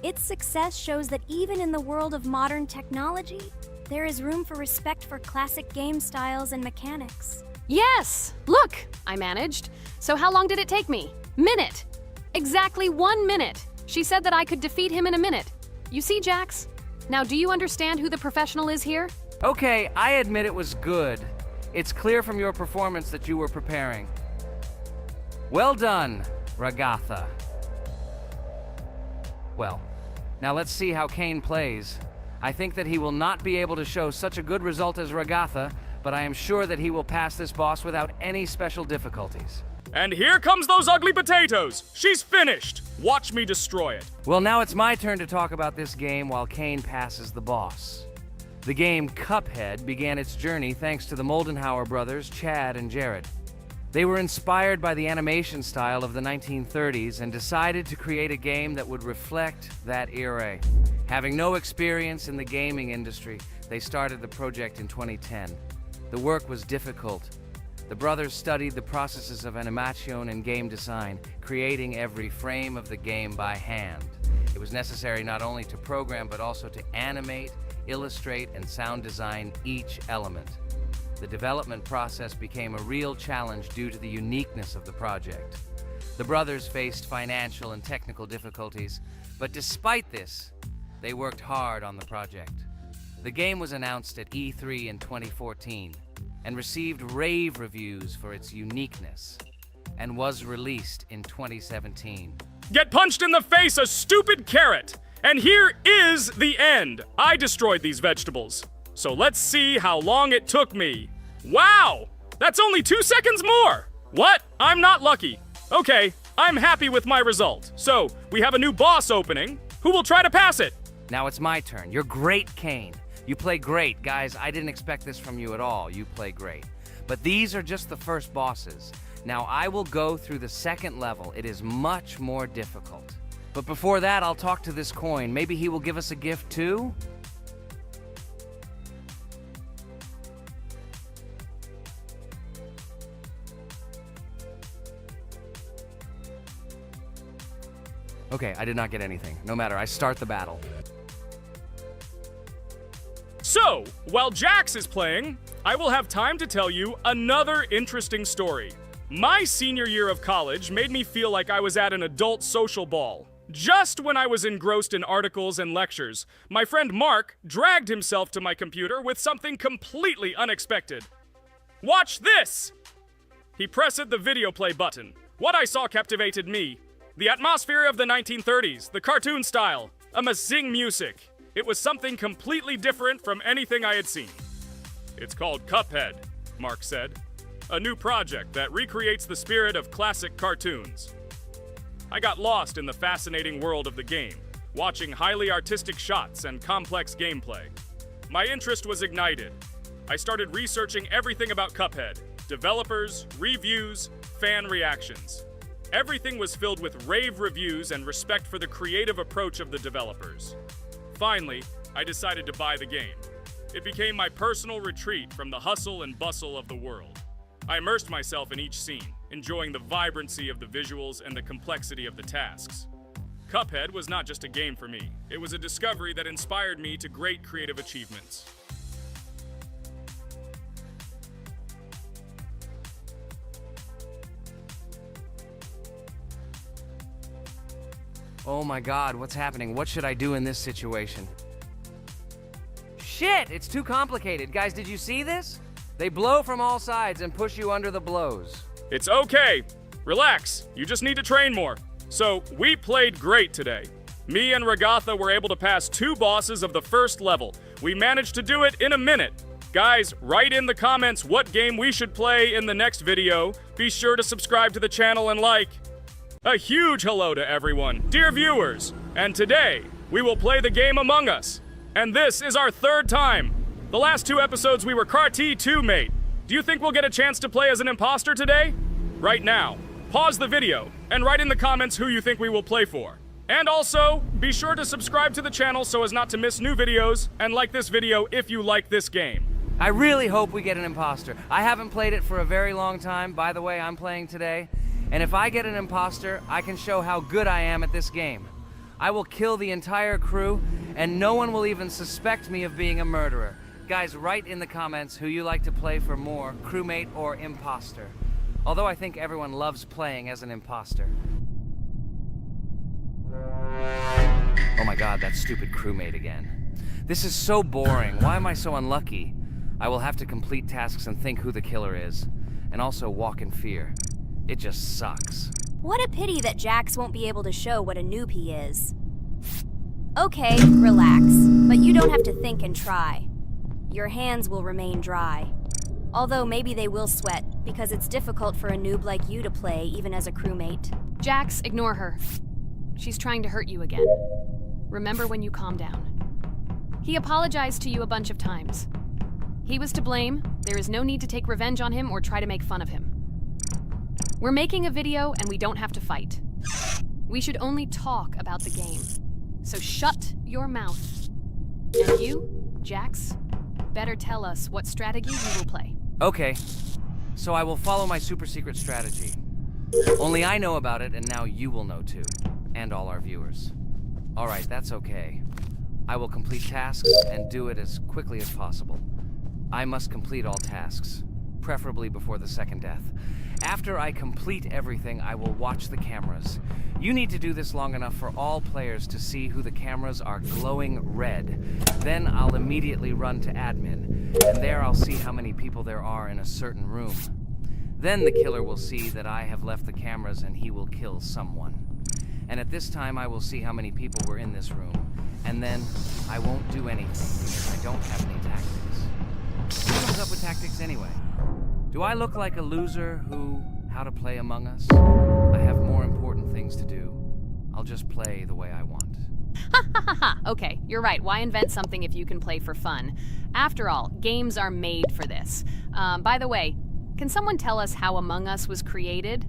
Its success shows that even in the world of modern technology, there is room for respect for classic game styles and mechanics. Yes! Look! I managed. So how long did it take me? Minute! Exactly 1 minute! She said that I could defeat him in a minute. You see, Jax? Now, do you understand who the professional is here? Okay, I admit it was good. It's clear from your performance that you were preparing. Well done, Ragatha. Well, now let's see how Kane plays. I think that he will not be able to show such a good result as Ragatha, but I am sure that he will pass this boss without any special difficulties. And here comes those ugly potatoes! She's finished! Watch me destroy it. Well, now it's my turn to talk about this game while Kane passes the boss. The game Cuphead began its journey thanks to the Moldenhauer brothers, Chad and Jared. They were inspired by the animation style of the 1930s and decided to create a game that would reflect that era. Having no experience in the gaming industry, they started the project in 2010. The work was difficult. The brothers studied the processes of animation and game design, creating every frame of the game by hand. It was was necessary not only to program, but also to animate, illustrate, and sound design each element. The development process became a real challenge due to the uniqueness of the project. The brothers faced financial and technical difficulties, but despite this, they worked hard on the project. The game was announced at E3 in 2014 and received rave reviews for its uniqueness, and was released in 2017. Get punched in the face, a stupid carrot! And here is the end. I destroyed these vegetables. So let's see how long it took me. Wow! That's only 2 seconds more! What? I'm not lucky. Okay, I'm happy with my result. So, we have a new boss opening. Who will try to pass it? Now it's my turn. You're great, Kane. You play great. Guys, I didn't expect this from you at all. You play great. But these are just the first bosses. Now I will go through the second level. It is much more difficult. But before that, I'll talk to this coin. Maybe he will give us a gift too? Okay, I did not get anything. No matter, I start the battle. So, while Jax is playing, I will have time to tell you another interesting story. My senior year of college made me feel like I was at an adult social ball. Just when I was engrossed in articles and lectures, my friend Mark dragged himself to my computer with something completely unexpected. Watch this! He pressed the video play button. What I saw captivated me. The atmosphere of the 1930s, the cartoon style, amazing music. It was something completely different from anything I had seen. It's called Cuphead, Mark said. A new project that recreates the spirit of classic cartoons. I got lost in the fascinating world of the game, watching highly artistic shots and complex gameplay. My interest was ignited. I started researching everything about Cuphead, developers, reviews, fan reactions. Everything was filled with rave reviews and respect for the creative approach of the developers. Finally, I decided to buy the game. It became my personal retreat from the hustle and bustle of the world. I immersed myself in each scene, enjoying the vibrancy of the visuals and the complexity of the tasks. Cuphead was not just a game for me. It was a discovery that inspired me to great creative achievements. Oh my God, what's happening? What should I do in this situation? Shit, it's too complicated. Guys, did you see this? They blow from all sides and push you under the blows. It's okay. Relax. You just need to train more. So, we played great today. Me and Ragatha were able to pass 2 bosses of the first level. We managed to do it in a minute. Guys, write in the comments what game we should play in the next video. Be sure to subscribe to the channel and like. A huge hello to everyone, dear viewers. And today, we will play the game Among Us. And this is our 3rd time. The last 2 episodes we were CAR-T 2 mate. Do you think we'll get a chance to play as an imposter today? Right now, pause the video and write in the comments who you think we will play for. And also, be sure to subscribe to the channel so as not to miss new videos, and like this video if you like this game. I really hope we get an imposter. I haven't played it for a very long time. By the way, I'm playing today. And if I get an imposter, I can show how good I am at this game. I will kill the entire crew, and no one will even suspect me of being a murderer. Guys, write in the comments who you like to play for more, crewmate or imposter. Although I think everyone loves playing as an imposter. Oh my God, that stupid crewmate again. This is so boring. Why am I so unlucky? I will have to complete tasks and think who the killer is. And also walk in fear. It just sucks. What a pity that Jax won't be able to show what a noob he is. Okay, relax. But you don't have to think and try. Your hands will remain dry. Although maybe they will sweat, because it's difficult for a noob like you to play, even as a crewmate. Jax, ignore her. She's trying to hurt you again. Remember when you calm down. He apologized to you a bunch of times. He was to blame. There is no need to take revenge on him or try to make fun of him. We're making a video and we don't have to fight. We should only talk about the game. So shut your mouth. And you, Jax, better tell us what strategy you will play. Okay, so I will follow my super secret strategy. Only I know about it, and now you will know too. And all our viewers. Alright, that's okay. I will complete tasks and do it as quickly as possible. I must complete all tasks, preferably before the second death. After I complete everything, I will watch the cameras. You need to do this long enough for all players to see who the cameras are glowing red. Then I'll immediately run to admin, and there I'll see how many people there are in a certain room. Then the killer will see that I have left the cameras and he will kill someone. And at this time I will see how many people were in this room. And then I won't do anything because I don't have any tactics. Who comes up with tactics anyway? Do I look like a loser who, how to play Among Us? I have more important things to do. I'll just play the way I want. Ha ha ha ha! Okay, you're right. Why invent something if you can play for fun? After all, games are made for this. By the way, can someone tell us how Among Us was created?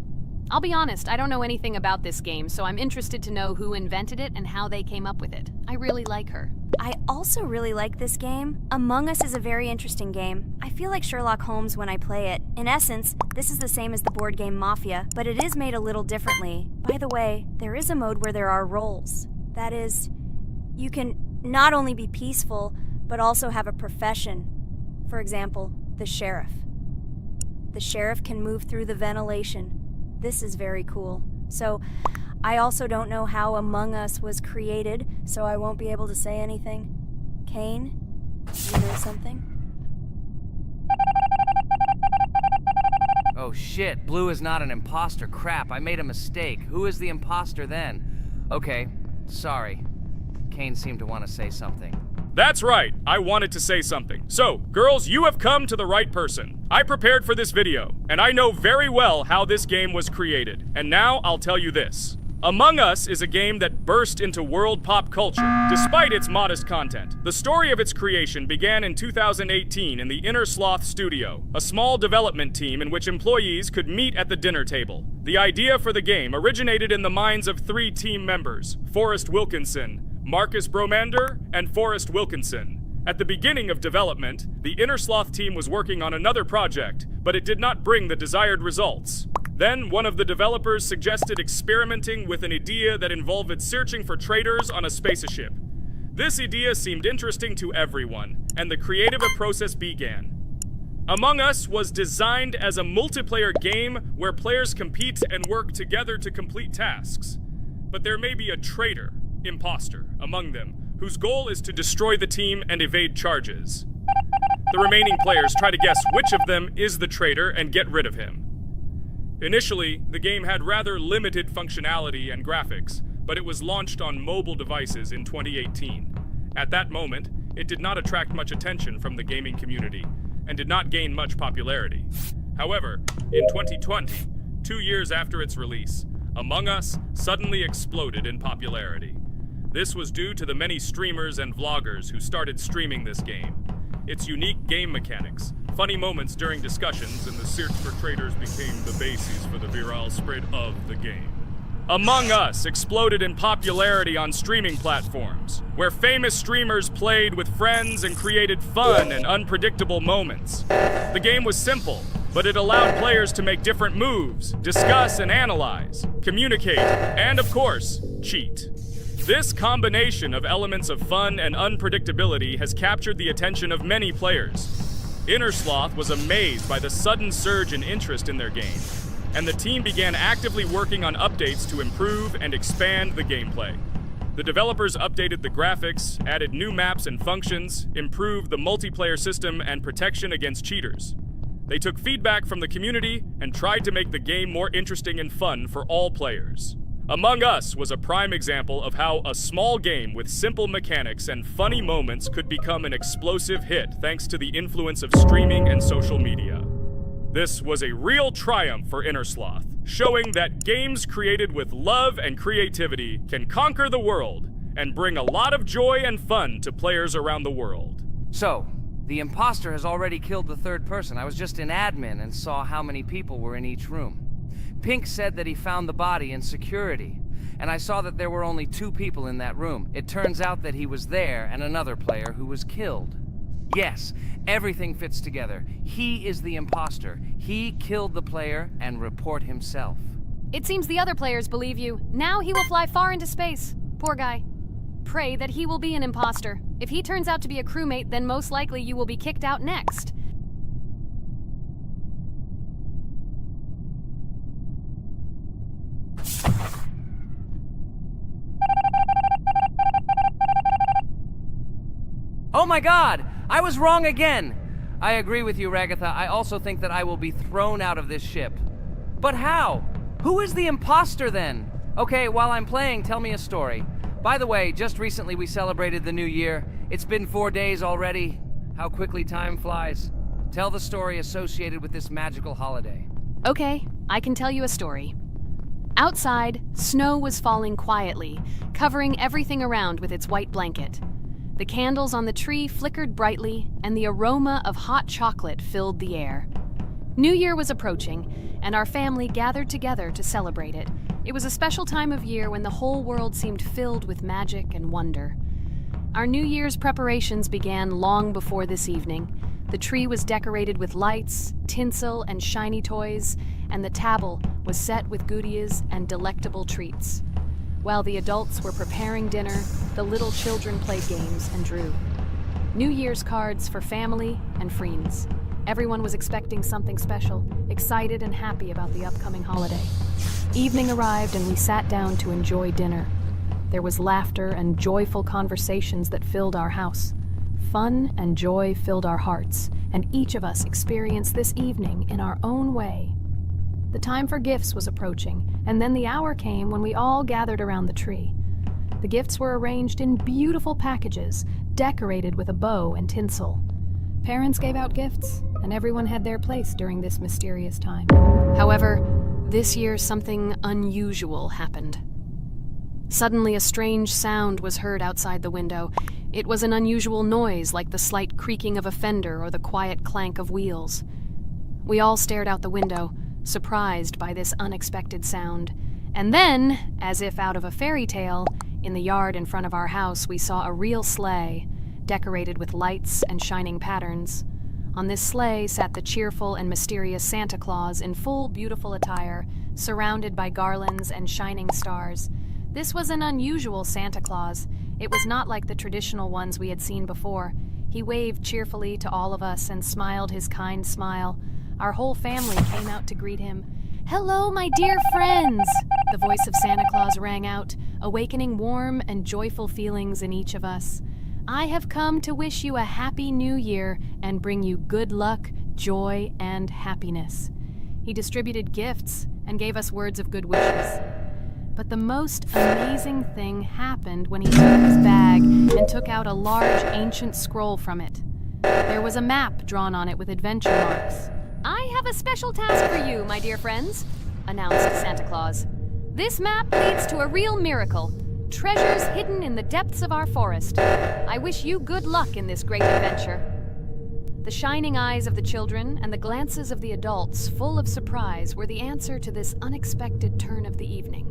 I'll be honest, I don't know anything about this game, so I'm interested to know who invented it and how they came up with it. I really like her. I also really like this game. Among Us is a very interesting game. I feel like Sherlock Holmes when I play it. In essence, this is the same as the board game Mafia, but it is made a little differently. By the way, there is a mode where there are roles. That is, you can not only be peaceful, but also have a profession. For example, the sheriff. The sheriff can move through the ventilation. This is very cool. So, I also don't know how Among Us was created, so I won't be able to say anything. Kane, you know something? Oh shit, Blue is not an imposter. Crap, I made a mistake. Who is the imposter then? Okay, sorry. Kane seemed to want to say something. That's right, I wanted to say something. So, girls, you have come to the right person. I prepared for this video, and I know very well how this game was created. And now I'll tell you this. Among Us is a game that burst into world pop culture, despite its modest content. The story of its creation began in 2018 in the Inner Sloth Studio, a small development team in which employees could meet at the dinner table. The idea for the game originated in the minds of 3 team members, Forrest Wilkinson, Marcus Bromander, and Forrest Wilkinson. At the beginning of development, the Inner Sloth team was working on another project, but it did not bring the desired results. Then, one of the developers suggested experimenting with an idea that involved searching for traitors on a spaceship. This idea seemed interesting to everyone, and the creative process began. Among Us was designed as a multiplayer game where players compete and work together to complete tasks. But there may be a traitor, imposter, among them, whose goal is to destroy the team and evade charges. The remaining players try to guess which of them is the traitor and get rid of him. Initially, the game had rather limited functionality and graphics, but it was launched on mobile devices in 2018. At that moment, it did not attract much attention from the gaming community, and did not gain much popularity. However, in 2020, 2 years after its release, Among Us suddenly exploded in popularity. This was due to the many streamers and vloggers who started streaming this game. Its unique game mechanics, funny moments during discussions, and the search for traitors became the basis for the viral spread of the game. Among Us exploded in popularity on streaming platforms, where famous streamers played with friends and created fun and unpredictable moments. The game was simple, but it allowed players to make different moves, discuss and analyze, communicate, and of course, cheat. This combination of elements of fun and unpredictability has captured the attention of many players. Inner Sloth was amazed by the sudden surge in interest in their game, and the team began actively working on updates to improve and expand the gameplay. The developers updated the graphics, added new maps and functions, improved the multiplayer system and protection against cheaters. They took feedback from the community and tried to make the game more interesting and fun for all players. Among Us was a prime example of how a small game with simple mechanics and funny moments could become an explosive hit thanks to the influence of streaming and social media. This was a real triumph for Inner Sloth, showing that games created with love and creativity can conquer the world and bring a lot of joy and fun to players around the world. So, the imposter has already killed the third person. I was just in admin and saw how many people were in each room. Pink said that he found the body in security, and I saw that there were only 2 people in that room. It turns out that he was there and another player who was killed. Yes, everything fits together. He is the imposter. He killed the player and report himself. It seems the other players believe you. Now he will fly far into space. Poor guy. pray that he will be an imposter. If he turns out to be a crewmate, then most likely you will be kicked out next. Oh my god! I was wrong again! I agree with you, Ragatha. I also think that I will be thrown out of this ship. But how? Who is the imposter then? Okay, while I'm playing, tell me a story. By the way, just recently we celebrated the new year. It's been 4 days already. How quickly time flies. Tell the story associated with this magical holiday. Okay, I can tell you a story. Outside, snow was falling quietly, covering everything around with its white blanket. The candles on the tree flickered brightly, and the aroma of hot chocolate filled the air. New Year was approaching, and our family gathered together to celebrate it. It was a special time of year when the whole world seemed filled with magic and wonder. Our New Year's preparations began long before this evening. The tree was decorated with lights, tinsel, and shiny toys, and the table was set with goodies and delectable treats. While the adults were preparing dinner, the little children played games and drew. New Year's cards for family and friends. Everyone was expecting something special, excited and happy about the upcoming holiday. Evening arrived and we sat down to enjoy dinner. There was laughter and joyful conversations that filled our house. Fun and joy filled our hearts, and each of us experienced this evening in our own way. The time for gifts was approaching, and then the hour came when we all gathered around the tree. The gifts were arranged in beautiful packages, decorated with a bow and tinsel. Parents gave out gifts, and everyone had their place during this mysterious time. However, this year something unusual happened. Suddenly a strange sound was heard outside the window. It was an unusual noise, like the slight creaking of a fender or the quiet clank of wheels. We all stared out the window, surprised by this unexpected sound. And then, as if out of a fairy tale, in the yard in front of our house we saw a real sleigh, decorated with lights and shining patterns. On this sleigh sat the cheerful and mysterious Santa Claus in full beautiful attire, surrounded by garlands and shining stars. This was an unusual Santa Claus. It was not like the traditional ones we had seen before. He waved cheerfully to all of us and smiled his kind smile. Our whole family came out to greet him. "Hello, my dear friends!" The voice of Santa Claus rang out, awakening warm and joyful feelings in each of us. "I have come to wish you a happy new year and bring you good luck, joy, and happiness." He distributed gifts and gave us words of good wishes. But the most amazing thing happened when he took his bag and took out a large ancient scroll from it. There was a map drawn on it with adventure marks. "I have a special task for you, my dear friends," announced Santa Claus. "This map leads to a real miracle. Treasures hidden in the depths of our forest. I wish you good luck in this great adventure." The shining eyes of the children and the glances of the adults, full of surprise, were the answer to this unexpected turn of the evening.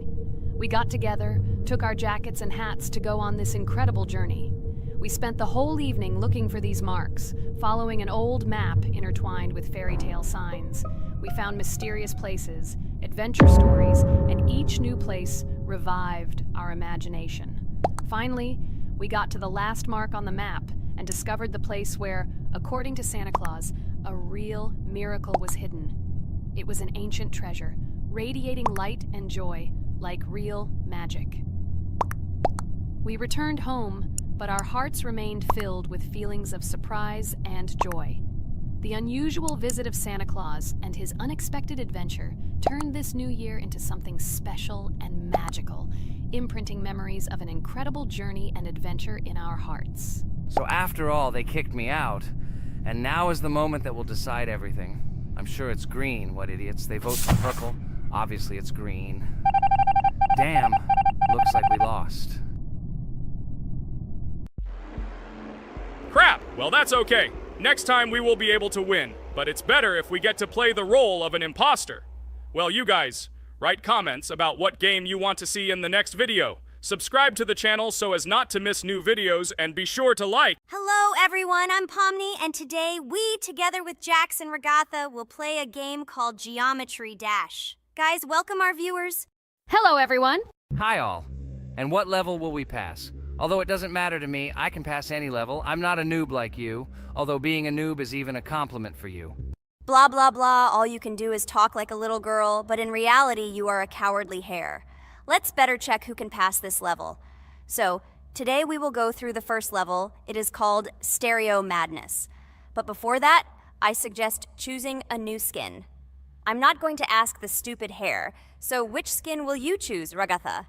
We got together, took our jackets and hats to go on this incredible journey. We spent the whole evening looking for these marks, following an old map intertwined with fairy tale signs. We found mysterious places, adventure stories, and each new place revived our imagination. Finally, we got to the last mark on the map and discovered the place where, according to Santa Claus, a real miracle was hidden. It was an ancient treasure, radiating light and joy, like real magic. We returned home, but our hearts remained filled with feelings of surprise and joy. The unusual visit of Santa Claus and his unexpected adventure turned this new year into something special and magical, imprinting memories of an incredible journey and adventure in our hearts. So after all, they kicked me out, and now is the moment that will decide everything. I'm sure it's green, what idiots. They vote for purple. Obviously it's green. Damn, looks like we lost. Crap! Well, that's okay. Next time we will be able to win, but it's better if we get to play the role of an imposter. Well, you guys, write comments about what game you want to see in the next video. Subscribe to the channel so as not to miss new videos, and be sure to like. Hello, everyone. I'm Pomni, and today we, together with Jax and Ragatha, will play a game called Geometry Dash. Guys, welcome our viewers. Hello, everyone. Hi all. And what level will we pass? Although it doesn't matter to me, I can pass any level. I'm not a noob like you, although being a noob is even a compliment for you. Blah, blah, blah, all you can do is talk like a little girl, but in reality, you are a cowardly hare. Let's better check who can pass this level. So, today we will go through the first level. It is called Stereo Madness. But before that, I suggest choosing a new skin. I'm not going to ask the stupid hare, so which skin will you choose, Ragatha?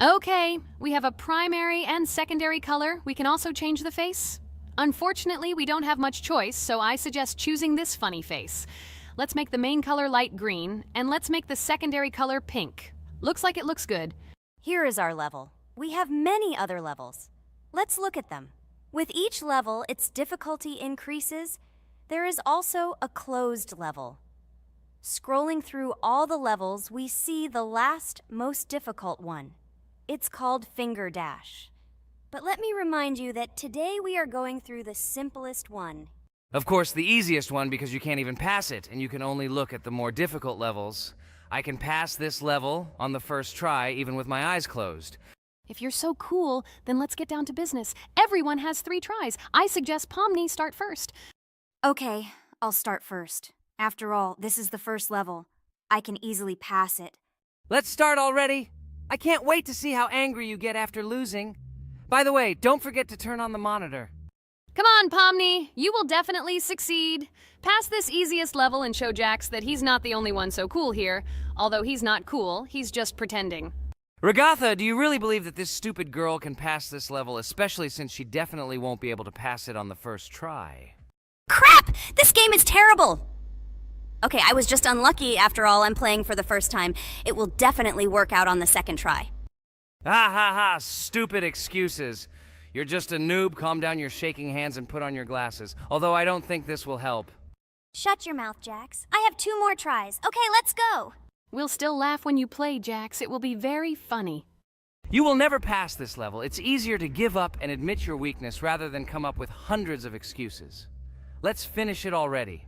Okay, we have a primary and secondary color. We can also change the face. Unfortunately, we don't have much choice, so I suggest choosing this funny face. Let's make the main color light green, and let's make the secondary color pink. Looks like it looks good. Here is our level. We have many other levels. Let's look at them. With each level, its difficulty increases. There is also a closed level. Scrolling through all the levels, we see the last, most difficult one. It's called Finger Dash. But let me remind you that today we are going through the simplest one. Of course, the easiest one because you can't even pass it, and you can only look at the more difficult levels. I can pass this level on the first try, even with my eyes closed. If you're so cool, then let's get down to business. Everyone has 3 tries. I suggest Pomni start first. Okay, I'll start first. After all, this is the first level. I can easily pass it. Let's start already! I can't wait to see how angry you get after losing. By the way, don't forget to turn on the monitor. Come on, Pomni. You will definitely succeed. Pass this easiest level and show Jax that he's not the only one so cool here. Although he's not cool, he's just pretending. Ragatha, do you really believe that this stupid girl can pass this level, especially since she definitely won't be able to pass it on the first try? Crap! This game is terrible! Okay, I was just unlucky. After all, I'm playing for the first time. It will definitely work out on the second try. Ha ha ha, stupid excuses. You're just a noob, calm down your shaking hands and put on your glasses. Although I don't think this will help. Shut your mouth, Jax. I have 2 more tries. Okay, let's go! We'll still laugh when you play, Jax. It will be very funny. You will never pass this level. It's easier to give up and admit your weakness rather than come up with hundreds of excuses. Let's finish it already.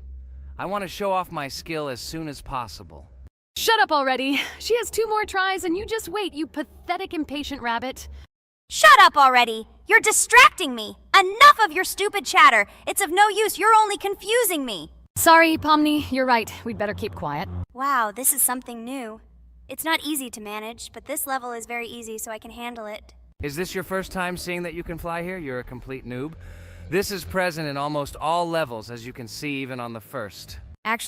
I want to show off my skill as soon as possible. Shut up already. She has 2 more tries and you just wait, you pathetic impatient rabbit. Shut up already! You're distracting me! Enough of your stupid chatter! It's of no use, you're only confusing me! Sorry, Pomni, you're right. We'd better keep quiet. Wow, this is something new. It's not easy to manage, but this level is very easy, so I can handle it. Is this your first time seeing that you can fly here? You're a complete noob. This is present in almost all levels, as you can see even on the first. Actually,